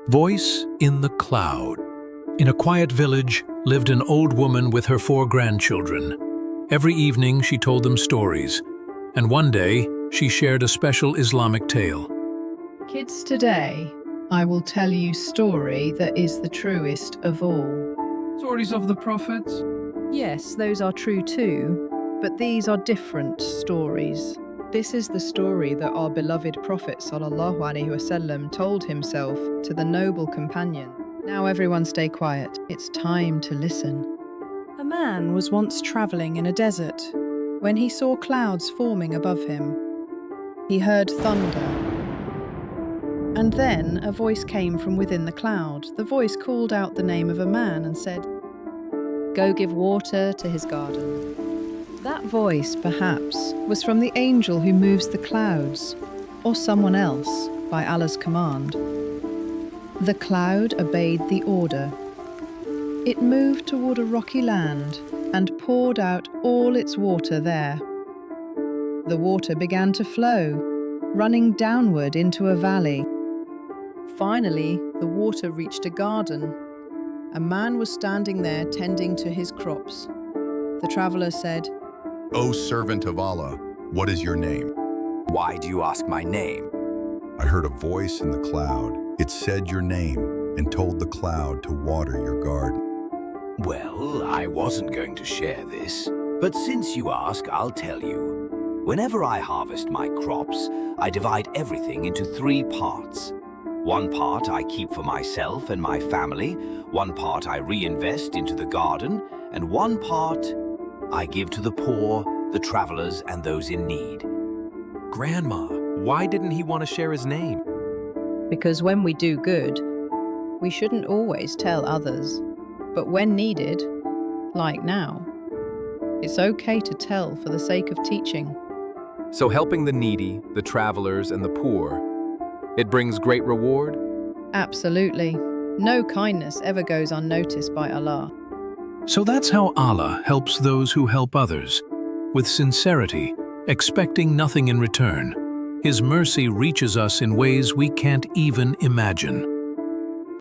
Voice in the Cloud. In a quiet village lived an old woman with her 4 grandchildren. Every evening she told them stories, and one day she shared a special Islamic tale. Kids, today I will tell you story that is the truest of all. Stories of the prophets? Yes, those are true too, but these are different stories. This is the story that our beloved Prophet ﷺ told himself to the noble companion. Now everyone stay quiet. It's time to listen. A man was once traveling in a desert when he saw clouds forming above him. He heard thunder. And then a voice came from within the cloud. The voice called out the name of a man and said, "Go give water to his garden." That voice, perhaps, was from the angel who moves the clouds, or someone else, by Allah's command. The cloud obeyed the order. It moved toward a rocky land and poured out all its water there. The water began to flow, running downward into a valley. Finally, the water reached a garden. A man was standing there tending to his crops. The traveler said, O servant of Allah, what is your name? Why do you ask my name? I heard a voice in the cloud. It said your name and told the cloud to water your garden. Well, I wasn't going to share this, but since you ask, I'll tell you. Whenever I harvest my crops, I divide everything into 3 parts. 1 part I keep for myself and my family, 1 part I reinvest into the garden, and 1 part I give to the poor, the travelers, and those in need. Grandma, why didn't he want to share his name? "Because when we do good, we shouldn't always tell others. But when needed, like now, it's okay to tell for the sake of teaching." So helping the needy, the travelers, and the poor, it brings great reward? Absolutely. No kindness ever goes unnoticed by Allah. So that's how Allah helps those who help others, with sincerity, expecting nothing in return. His mercy reaches us in ways we can't even imagine.